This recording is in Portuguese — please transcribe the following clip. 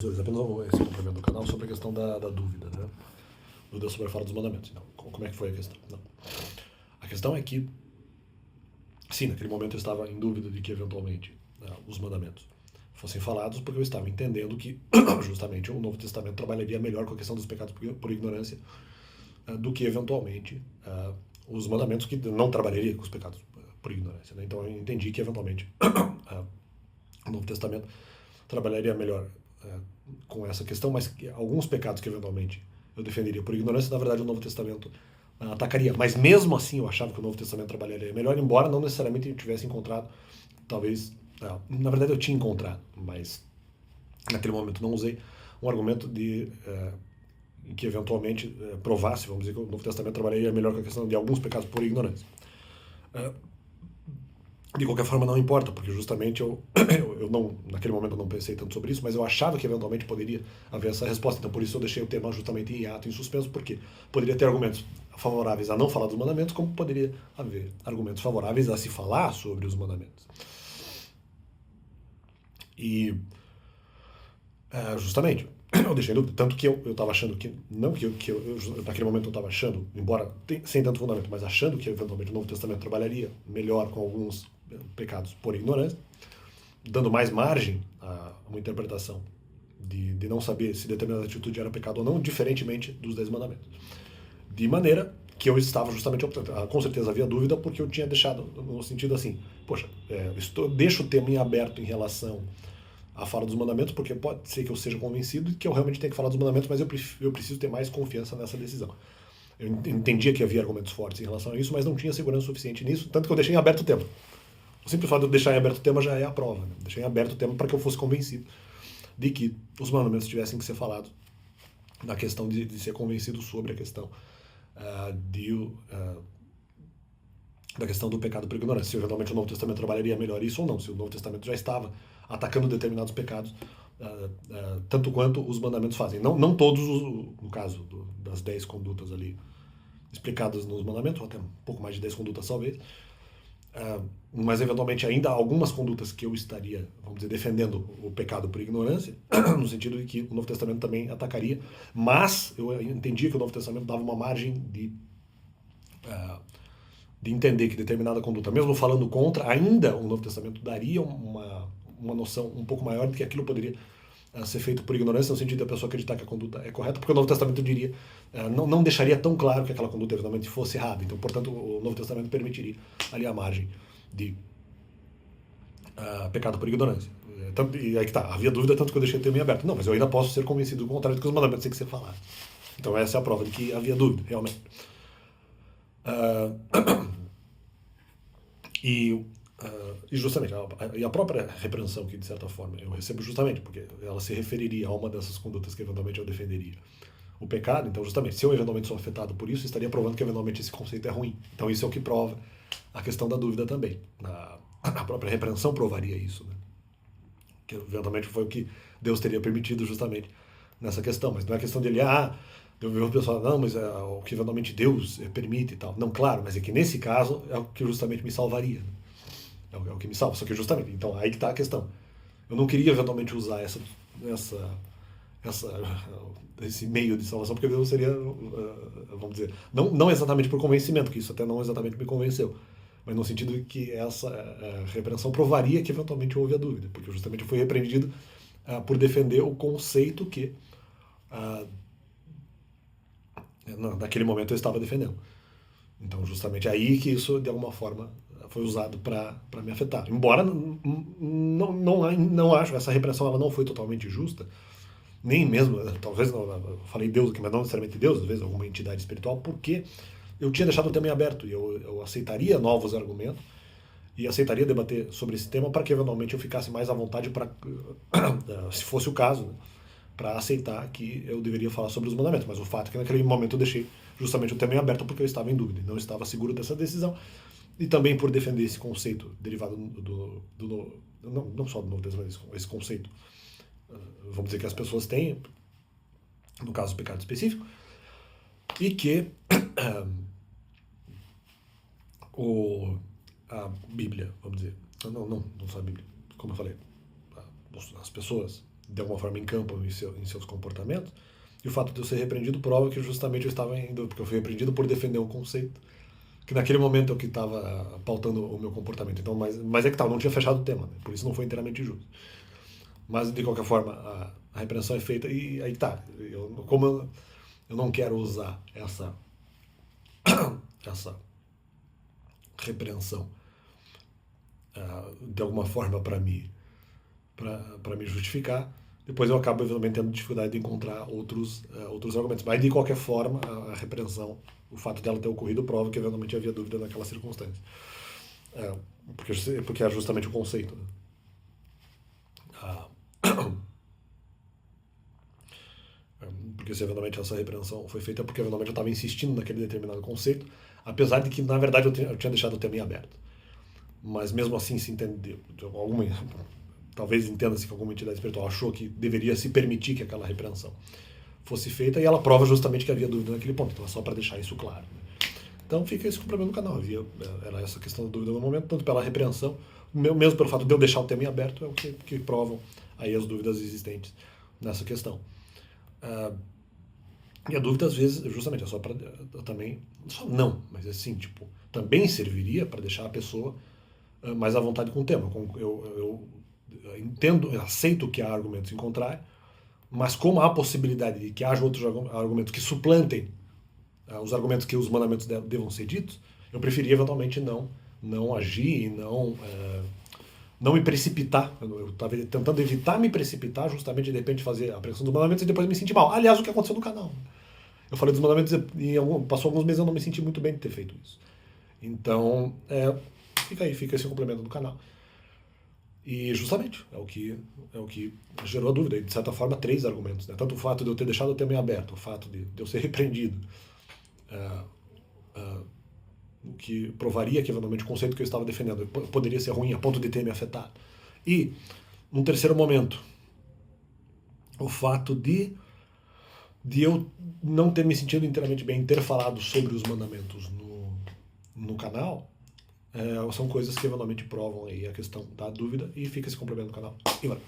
Apenas esse complemento do canal sobre a questão da dúvida, né? Dúvida sobre a fala dos mandamentos. Então, como é que foi a questão? Não. A questão é que, sim, naquele momento eu estava em dúvida de que eventualmente os mandamentos fossem falados, porque eu estava entendendo que justamente o Novo Testamento trabalharia melhor com a questão dos pecados por ignorância do que eventualmente os mandamentos, que não trabalharia com os pecados por ignorância, né? Então eu entendi que eventualmente o Novo Testamento trabalharia melhor com essa questão, mas alguns pecados que eventualmente eu defenderia por ignorância, na verdade o Novo Testamento atacaria. Mas mesmo assim eu achava que o Novo Testamento trabalharia melhor, embora não necessariamente eu tivesse encontrado, talvez, na verdade eu tinha encontrado, mas naquele momento não usei um argumento de que eventualmente provasse, vamos dizer, que o Novo Testamento trabalharia melhor com a questão de alguns pecados por ignorância. De qualquer forma, não importa, porque justamente eu não, naquele momento eu não pensei tanto sobre isso, mas eu achava que eventualmente poderia haver essa resposta. Então, por isso eu deixei o tema justamente em hiato, em suspenso, porque poderia ter argumentos favoráveis a não falar dos mandamentos, como poderia haver argumentos favoráveis a se falar sobre os mandamentos. E, justamente, eu deixei dúvida, tanto que eu estava achando que, não que naquele momento eu estava achando, embora sem tanto fundamento, mas achando que eventualmente o Novo Testamento trabalharia melhor com alguns pecados por ignorância, dando mais margem a uma interpretação de não saber se determinada atitude era pecado ou não, diferentemente dos 10 mandamentos. De maneira que eu estava justamente optando. Com certeza havia dúvida, porque eu tinha deixado no sentido assim, poxa, deixo o tema em aberto em relação à fala dos mandamentos, porque pode ser que eu seja convencido de que eu realmente tenho que falar dos mandamentos, mas eu preciso ter mais confiança nessa decisão. Eu entendia que havia argumentos fortes em relação a isso, mas não tinha segurança suficiente nisso, tanto que eu deixei em aberto o tema. O simples fato de eu deixar em aberto o tema já é a prova. Né? Deixei em aberto o tema para que eu fosse convencido de que os mandamentos tivessem que ser falados, na questão de ser convencido sobre a questão da questão do pecado por ignorância. Se eventualmente o Novo Testamento trabalharia melhor isso ou não. Se o Novo Testamento já estava atacando determinados pecados, tanto quanto os mandamentos fazem. Não todos, no caso das 10 condutas ali explicadas nos mandamentos, ou até um pouco mais de 10 condutas talvez, mas eventualmente ainda algumas condutas que eu estaria, vamos dizer, defendendo o pecado por ignorância, no sentido de que o Novo Testamento também atacaria, mas eu entendia que o Novo Testamento dava uma margem de entender que determinada conduta, mesmo falando contra, ainda o Novo Testamento daria uma noção um pouco maior de que aquilo poderia ser feito por ignorância, no sentido da pessoa acreditar que a conduta é correta, porque o Novo Testamento diria, não deixaria tão claro que aquela conduta eventualmente fosse errada. Então, portanto, o Novo Testamento permitiria ali a margem de pecado por ignorância. E aí que tá, havia dúvida, tanto que eu deixei o tema em aberto. Não, mas eu ainda posso ser convencido do contrário, de que os mandamentos têm que ser falados. Então essa é a prova de que havia dúvida, realmente. E justamente, a própria repreensão que, de certa forma, eu recebo justamente, porque ela se referiria a uma dessas condutas que eventualmente eu defenderia. O pecado, então, justamente, se eu eventualmente sou afetado por isso, estaria provando que eventualmente esse conceito é ruim. Então isso é o que prova a questão da dúvida também. A própria repreensão provaria isso, né? Que eventualmente foi o que Deus teria permitido justamente nessa questão. Mas não é questão dele, eu vejo o pessoal, não, mas é o que eventualmente Deus permite e tal. Não, claro, mas é que nesse caso é o que justamente me salvaria. Né? É o que me salva. Só que justamente, então aí que está a questão. Eu não queria eventualmente usar esse meio de salvação, porque Deus seria, vamos dizer, não exatamente por convencimento, que isso até não exatamente me convenceu, mas no sentido de que essa repreensão provaria que eventualmente houve a dúvida, porque justamente eu fui repreendido por defender o conceito que naquele momento eu estava defendendo. Então, justamente aí que isso, de alguma forma, foi usado para me afetar. Embora não acho, essa repressão ela não foi totalmente justa, nem mesmo, talvez, eu falei Deus aqui, mas não necessariamente Deus, às vezes alguma entidade espiritual, porque eu tinha deixado o tema em aberto e eu aceitaria novos argumentos e aceitaria debater sobre esse tema para que eventualmente eu ficasse mais à vontade para, se fosse o caso, né, para aceitar que eu deveria falar sobre os mandamentos. Mas o fato é que naquele momento eu deixei justamente o tema em aberto porque eu estava em dúvida, não estava seguro dessa decisão e também por defender esse conceito derivado não só do Novo Testamento, mas esse conceito, vamos dizer, que as pessoas têm, no caso do pecado específico, e que a Bíblia, vamos dizer, não só a Bíblia, como eu falei, as pessoas de alguma forma encampam em seus comportamentos, e o fato de eu ser repreendido prova que justamente eu estava indo, porque eu fui repreendido por defender um conceito, que naquele momento é o que estava pautando o meu comportamento. Então, mas é que tal, não tinha fechado o tema, né? Por isso não foi inteiramente justo. Mas, de qualquer forma, a repreensão é feita e aí tá. Como eu não quero usar essa repreensão de alguma forma para me justificar, depois eu acabo eventualmente tendo dificuldade de encontrar outros argumentos. Mas de qualquer forma, a repreensão, o fato dela ter ocorrido, prova que eventualmente havia dúvida naquela circunstância. Porque é justamente o conceito. Né? Porque se eventualmente essa repreensão foi feita, é porque eventualmente eu estava insistindo naquele determinado conceito, apesar de que na verdade eu tinha deixado o tema em aberto. Mas mesmo assim se entendeu, talvez entenda-se que alguma entidade espiritual achou que deveria se permitir que aquela repreensão fosse feita, e ela prova justamente que havia dúvida naquele ponto. Então é só para deixar isso claro. Né? Então fica esse complemento do canal. Era essa questão da dúvida no momento, tanto pela repreensão, mesmo pelo fato de eu deixar o tema em aberto, é o que provam aí as dúvidas existentes nessa questão. E a dúvida, às vezes, justamente, é só para também. Só não, mas assim, tipo, também serviria para deixar a pessoa mais à vontade com o tema. Eu entendo, eu aceito que há argumentos em contrário, mas como há a possibilidade de que haja outros argumentos que suplantem os argumentos que os mandamentos devam ser ditos, eu preferia eventualmente não agir e não me precipitar. Eu estava tentando evitar me precipitar, justamente de repente fazer a pressão dos mandamentos e depois me sentir mal. Aliás, o que aconteceu no canal. Eu falei dos mandamentos e passou alguns meses eu não me senti muito bem de ter feito isso. Então, fica esse complemento do canal. E justamente, é o que gerou a dúvida. E, de certa forma, 3 argumentos. Né? Tanto o fato de eu ter deixado o tema em aberto, o fato de eu ser repreendido, o que provaria que, eventualmente, o conceito que eu estava defendendo poderia ser ruim a ponto de ter me afetado. E, num terceiro momento, o fato de eu não ter me sentido inteiramente bem em ter falado sobre os mandamentos no canal, são coisas que eventualmente provam aí a questão da dúvida, e fica esse complemento do canal. E vai.